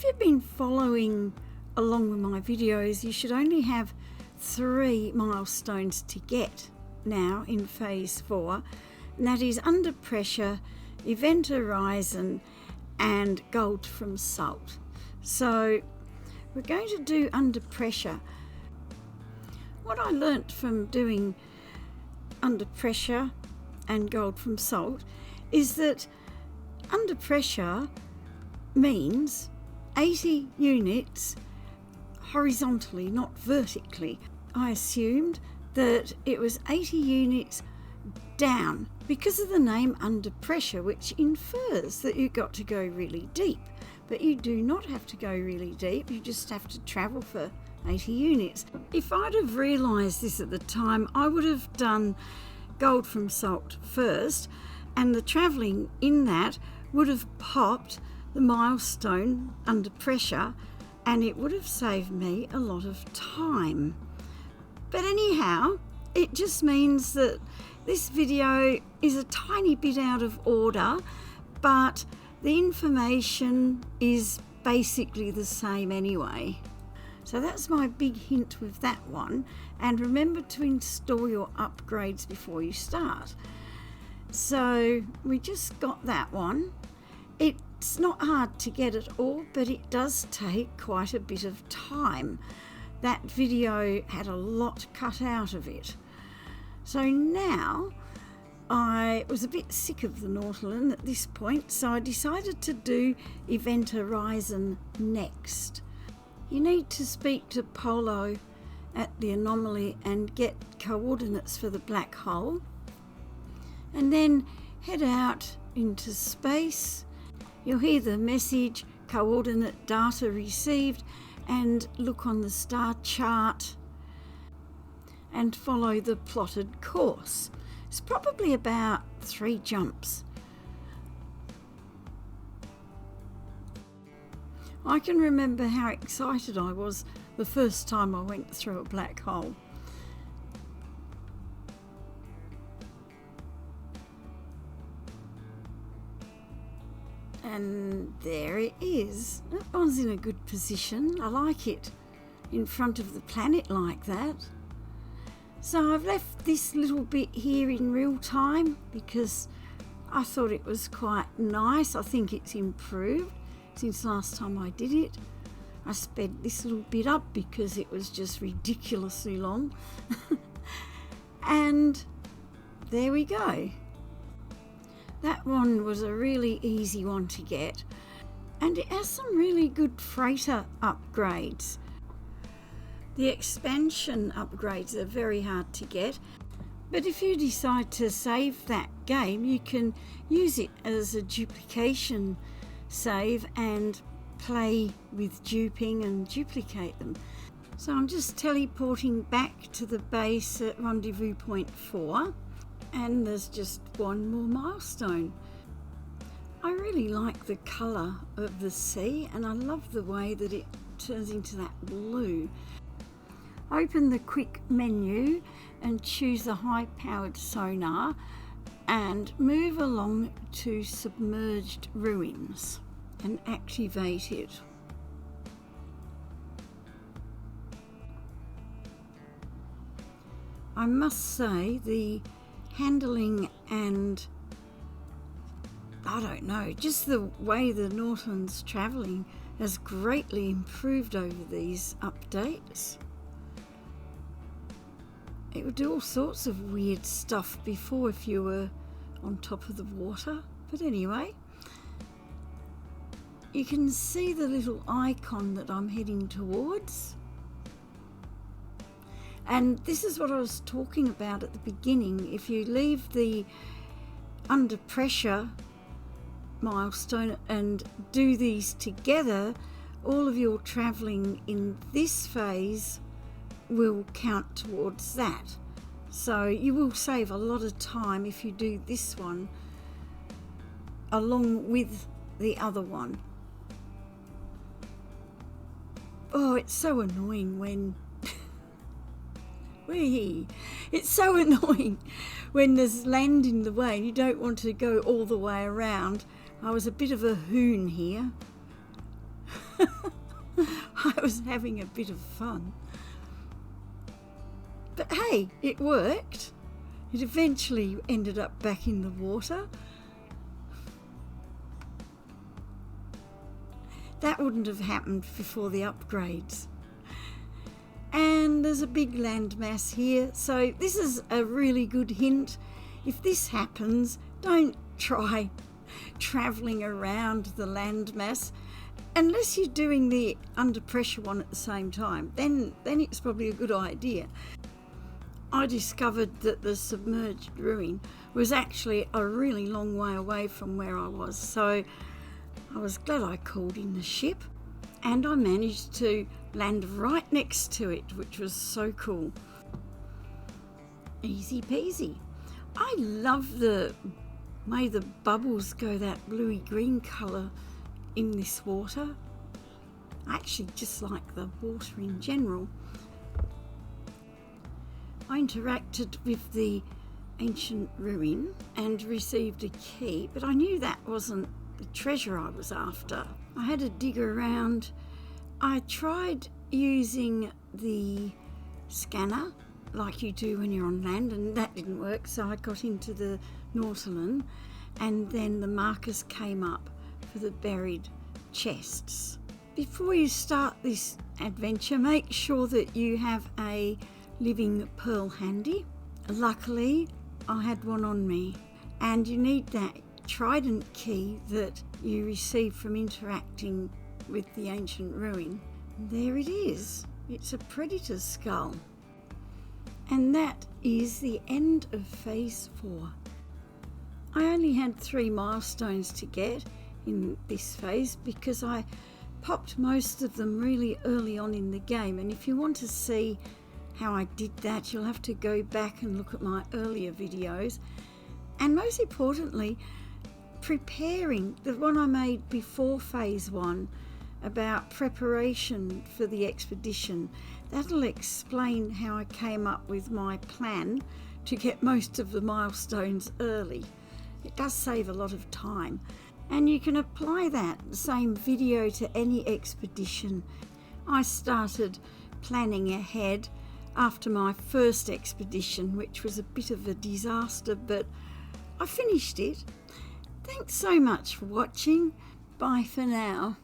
if you've been following along with my videos, you should only have 3 milestones to get now in phase 4, and that is under pressure, event horizon, and gold from salt. So we're going to do under pressure. What I learnt from doing under pressure and gold from salt is that under pressure means 80 units horizontally, not vertically. I assumed that it was 80 units down because of the name under pressure, which infers that you've got to go really deep. But you do not have to go really deep, you just have to travel for 80 units. If I'd have realised this at the time, I would have done gold from salt first, and the travelling in that would have popped the milestone under pressure, and it would have saved me a lot of time. But anyhow, it just means that this video is a tiny bit out of order, but the information is basically the same anyway. So that's my big hint with that one. And remember to install your upgrades before you start. So we just got that one. It's not hard to get at all, but it does take quite a bit of time. That video had a lot cut out of it. So now I was a bit sick of the Nautilus at this point, so I decided to do Event Horizon next. You need to speak to Polo at the anomaly and get coordinates for the black hole, and then head out into space. You'll hear the message coordinate data received, and look on the star chart and follow the plotted course. It's probably about 3 jumps. I can remember how excited I was the first time I went through a black hole. And there it is. That one's in a good position. I like it in front of the planet like that. So I've left this little bit here in real time because I thought it was quite nice. I think it's improved since last time I did it. I sped this little bit up because it was just ridiculously long. And there we go. That one was a really easy one to get, and it has some really good freighter upgrades. The expansion upgrades are very hard to get, but if you decide to save that game, you can use it as a duplication save and play with duping and duplicate them. So I'm just teleporting back to the base at rendezvous point 4, and there's just one more milestone. I really like the colour of the sea, and I love the way that it turns into that blue. Open the quick menu and choose the high-powered sonar and move along to submerged ruins and activate it. I must say the handling and I don't know, just the way the Nautilus travelling has greatly improved over these updates. It would do all sorts of weird stuff before if you were on top of the water, but anyway, you can see the little icon that I'm heading towards. And this is what I was talking about at the beginning. If you leave the under pressure milestone and do these together, all of your travelling in this phase will count towards that. So you will save a lot of time if you do this one along with the other one. Oh, it's so annoying when it's so annoying when there's land in the way and you don't want to go all the way around. I was a bit of a hoon here. I was having a bit of fun. But hey, it worked. It eventually ended up back in the water. That wouldn't have happened before the upgrades. And there's a big landmass here, so this is a really good hint. If this happens, don't try travelling around the landmass unless you're doing the under pressure one at the same time. Then it's probably a good idea. I discovered that the submerged ruin was actually a really long way away from where I was, so I was glad I called in the ship, and I managed to land right next to it, which was so cool. Easy peasy. I love the way the bubbles go that bluey green colour in this water. I actually just like the water in general. I interacted with the ancient ruin and received a key, but I knew that wasn't the treasure I was after. I had to dig around. I tried using the scanner like you do when you're on land, and that didn't work, so I got into the Nautilus, and then the markers came up for the buried chests. Before you start this adventure, make sure that you have a living pearl handy. Luckily, I had one on me, and you need that trident key that you received from interacting with the ancient ruin. There it is. It's a predator skull. And that is the end of phase 4. I only had 3 milestones to get in this phase because I popped most of them really early on in the game, and if you want to see how I did that, you'll have to go back and look at my earlier videos. And most importantly, preparing the one I made before phase 1 about preparation for the expedition. That'll explain how I came up with my plan to get most of the milestones early. It does save a lot of time, and you can apply that same video to any expedition. I started planning ahead after my first expedition, which was a bit of a disaster, but I finished it. Thanks so much for watching. Bye for now.